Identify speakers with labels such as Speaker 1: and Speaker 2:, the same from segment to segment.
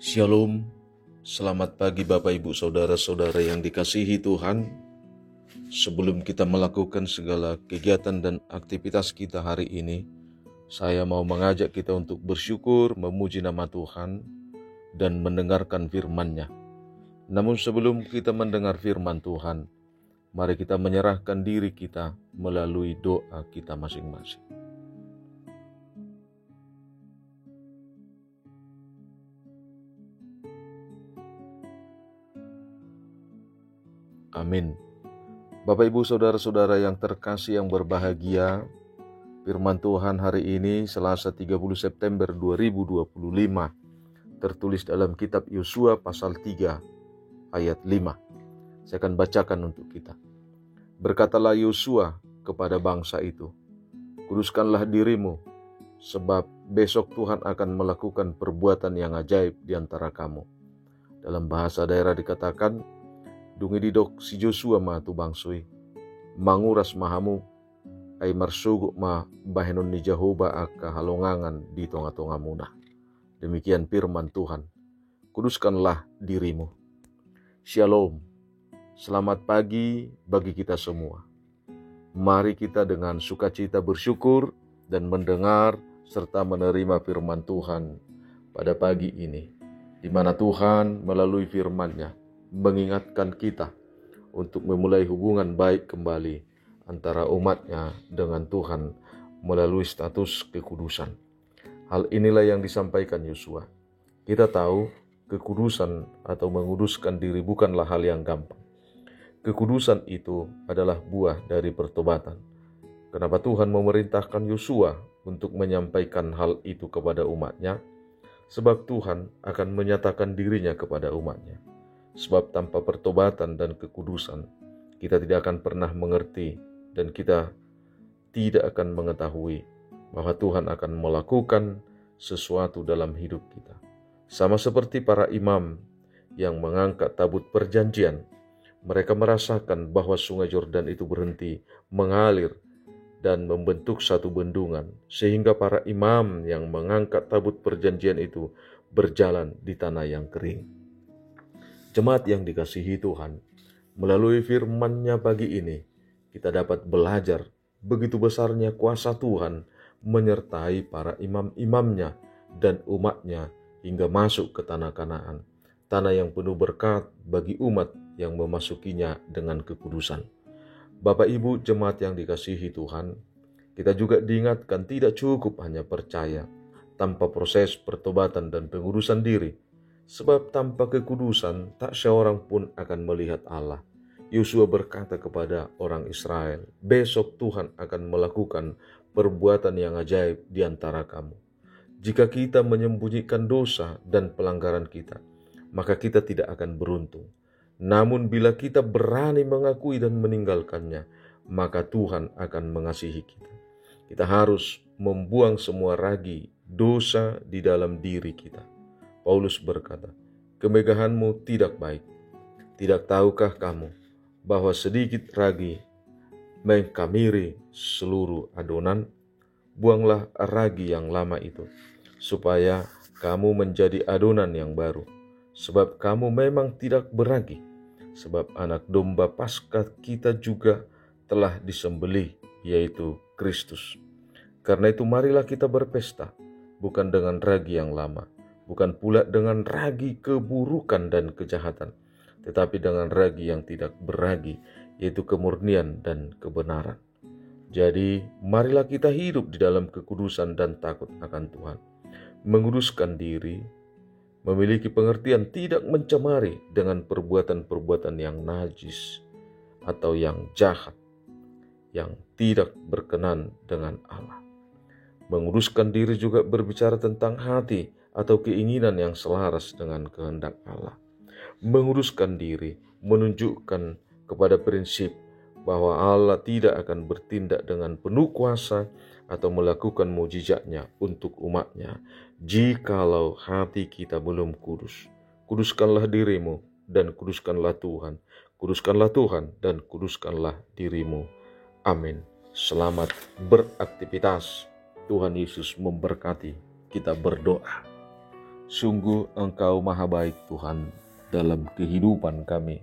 Speaker 1: Shalom, selamat pagi Bapak Ibu Saudara-saudara yang dikasihi Tuhan. Sebelum kita melakukan segala kegiatan dan aktivitas kita hari ini, saya mau mengajak kita untuk bersyukur, memuji nama Tuhan, dan mendengarkan firman-Nya. Namun sebelum kita mendengar firman Tuhan, mari kita menyerahkan diri kita melalui doa kita masing-masing. Amin. Bapak Ibu Saudara-saudara yang terkasih yang berbahagia, firman Tuhan hari ini Selasa 30 September 2025 tertulis dalam kitab Yosua pasal 3 ayat 5. Saya akan bacakan untuk kita. Berkatalah Yosua kepada bangsa itu, kuduskanlah dirimu, sebab besok Tuhan akan melakukan perbuatan yang ajaib di antara kamu. Dalam bahasa daerah dikatakan, dungi didok si Joshua ma tu bangsui, manguras mahamu, ay marsuguk ma bahenon ni Jehovah aka halongangan di tonga-tonga muna. Demikian firman Tuhan, kuduskanlah dirimu. Shalom, selamat pagi bagi kita semua. Mari kita dengan sukacita bersyukur dan mendengar serta menerima firman Tuhan pada pagi ini, di mana Tuhan melalui firman-Nya mengingatkan kita untuk memulai hubungan baik kembali antara umatnya dengan Tuhan melalui status kekudusan. Hal inilah yang disampaikan Yosua. Kita tahu kekudusan atau menguduskan diri bukanlah hal yang gampang. Kekudusan itu adalah buah dari pertobatan. Kenapa Tuhan memerintahkan Yosua untuk menyampaikan hal itu kepada umatnya? Sebab Tuhan akan menyatakan dirinya kepada umatnya. Sebab tanpa pertobatan dan kekudusan, kita tidak akan pernah mengerti dan kita tidak akan mengetahui bahwa Tuhan akan melakukan sesuatu dalam hidup kita. Sama seperti para imam yang mengangkat tabut perjanjian, mereka merasakan bahwa sungai Yordan itu berhenti mengalir dan membentuk satu bendungan, sehingga para imam yang mengangkat tabut perjanjian itu berjalan di tanah yang kering. Jemaat yang dikasihi Tuhan, melalui firman-Nya pagi ini, kita dapat belajar begitu besarnya kuasa Tuhan menyertai para imam-imamnya dan umatnya hingga masuk ke tanah Kanaan, tanah yang penuh berkat bagi umat yang memasukinya dengan kekudusan. Bapak Ibu jemaat yang dikasihi Tuhan, kita juga diingatkan tidak cukup hanya percaya tanpa proses pertobatan dan pengudusan diri. Sebab tanpa kekudusan tak seorang pun akan melihat Allah. Yosua berkata kepada orang Israel, besok Tuhan akan melakukan perbuatan yang ajaib di antara kamu. Jika kita menyembunyikan dosa dan pelanggaran kita, maka kita tidak akan beruntung. Namun bila kita berani mengakui dan meninggalkannya, maka Tuhan akan mengasihi kita. Kita harus membuang semua ragi dosa di dalam diri kita. Paulus berkata, kemegahanmu tidak baik. Tidak tahukah kamu bahwa sedikit ragi mengkamiri seluruh adonan? Buanglah ragi yang lama itu, supaya kamu menjadi adonan yang baru. Sebab kamu memang tidak beragi. Sebab anak domba Paskah kita juga telah disembelih, yaitu Kristus. Karena itu marilah kita berpesta, bukan dengan ragi yang lama, bukan pula dengan ragi keburukan dan kejahatan, tetapi dengan ragi yang tidak beragi, yaitu kemurnian dan kebenaran. Jadi, marilah kita hidup di dalam kekudusan dan takut akan Tuhan. Menguduskan diri, memiliki pengertian tidak mencemari dengan perbuatan-perbuatan yang najis atau yang jahat, yang tidak berkenan dengan Allah. Menguduskan diri juga berbicara tentang hati atau keinginan yang selaras dengan kehendak Allah. Menguduskan diri menunjukkan kepada prinsip bahwa Allah tidak akan bertindak dengan penuh kuasa atau melakukan mujizatnya untuk umatnya jikalau hati kita belum kudus. Kuduskanlah dirimu dan kuduskanlah Tuhan. Kuduskanlah Tuhan dan kuduskanlah dirimu. Amin. Selamat beraktivitas. Tuhan Yesus memberkati. Kita berdoa. Sungguh Engkau maha baik Tuhan dalam kehidupan kami,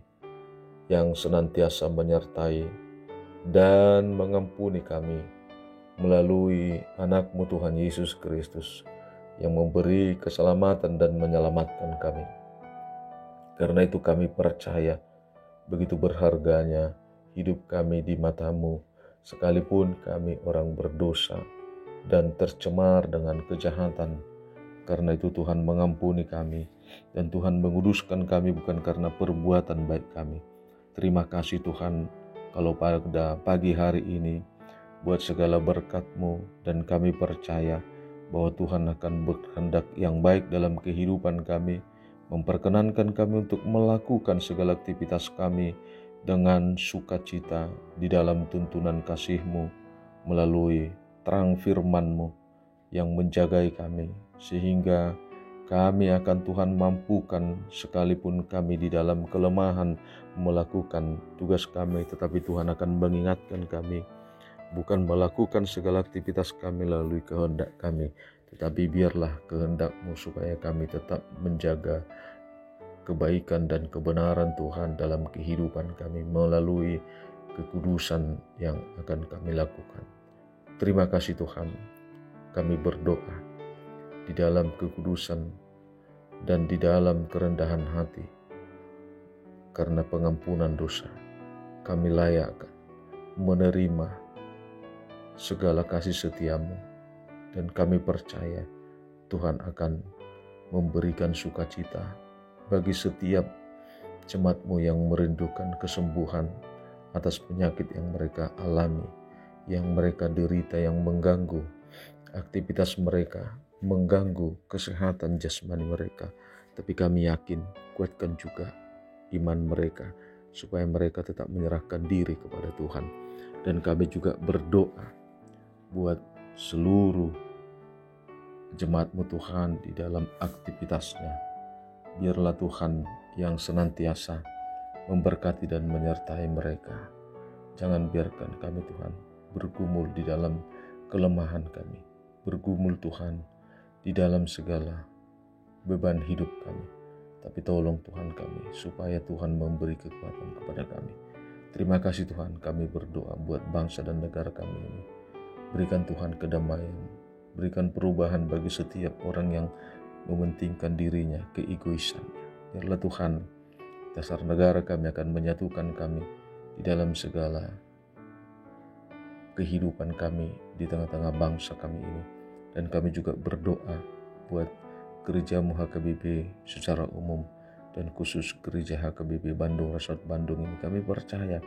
Speaker 1: yang senantiasa menyertai dan mengampuni kami melalui anak-Mu Tuhan Yesus Kristus yang memberi keselamatan dan menyelamatkan kami. Karena itu kami percaya begitu berharganya hidup kami di mata-Mu, sekalipun kami orang berdosa dan tercemar dengan kejahatan. Karena itu Tuhan mengampuni kami, dan Tuhan menguduskan kami bukan karena perbuatan baik kami. Terima kasih Tuhan kalau pada pagi hari ini buat segala berkat-Mu, dan kami percaya bahwa Tuhan akan berkehendak yang baik dalam kehidupan kami, memperkenankan kami untuk melakukan segala aktivitas kami dengan sukacita di dalam tuntunan kasih-Mu melalui terang firman-Mu yang menjagai kami, sehingga kami akan Tuhan mampukan sekalipun kami di dalam kelemahan melakukan tugas kami, tetapi Tuhan akan mengingatkan kami bukan melakukan segala aktivitas kami melalui kehendak kami, tetapi biarlah kehendak-Mu supaya kami tetap menjaga kebaikan dan kebenaran Tuhan dalam kehidupan kami melalui kekudusan yang akan kami lakukan. Terima kasih Tuhan, kami berdoa di dalam kekudusan dan di dalam kerendahan hati. Karena pengampunan dosa, kami layak menerima segala kasih setia-Mu, dan kami percaya Tuhan akan memberikan sukacita bagi setiap jemaat-Mu yang merindukan kesembuhan atas penyakit yang mereka alami, yang mereka derita, yang mengganggu aktivitas mereka, mengganggu kesehatan jasmani mereka. Tapi kami yakin, kuatkan juga iman mereka supaya mereka tetap menyerahkan diri kepada Tuhan. Dan kami juga berdoa buat seluruh jemaat-Mu Tuhan di dalam aktivitasnya. Biarlah Tuhan yang senantiasa memberkati dan menyertai mereka. Jangan biarkan kami Tuhan bergumul di dalam kelemahan kami, bergumul Tuhan di dalam segala beban hidup kami. Tapi tolong Tuhan kami supaya Tuhan memberi kekuatan kepada kami. Terima kasih Tuhan, kami berdoa buat bangsa dan negara kami ini. Berikan Tuhan kedamaian, berikan perubahan bagi setiap orang yang mementingkan dirinya, keegoisannya. Biarlah Tuhan, dasar negara kami akan menyatukan kami di dalam segala kehidupan kami di tengah-tengah bangsa kami ini. Dan kami juga berdoa buat gereja-Mu HKBP secara umum, dan khusus gereja HKBP Bandung Resort Bandung ini. Kami percaya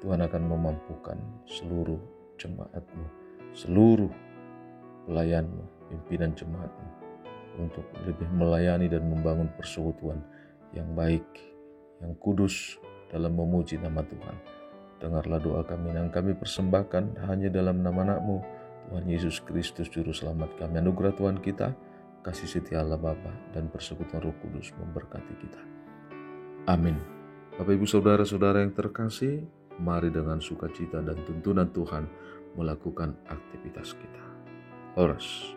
Speaker 1: Tuhan akan memampukan seluruh jemaat-Mu, seluruh pelayan-Mu, pimpinan jemaat-Mu untuk lebih melayani dan membangun persekutuan yang baik, yang kudus dalam memuji nama Tuhan. Dengarlah doa kami yang kami persembahkan hanya dalam nama Anak-Mu, Tuhan Yesus Kristus Juru Selamat kami. Anugerah Tuhan kita, kasih setia Allah Bapa, dan persekutuan Roh Kudus memberkati kita. Amin. Bapak Ibu Saudara-saudara yang terkasih, mari dengan sukacita dan tuntunan Tuhan melakukan aktivitas kita. Horas.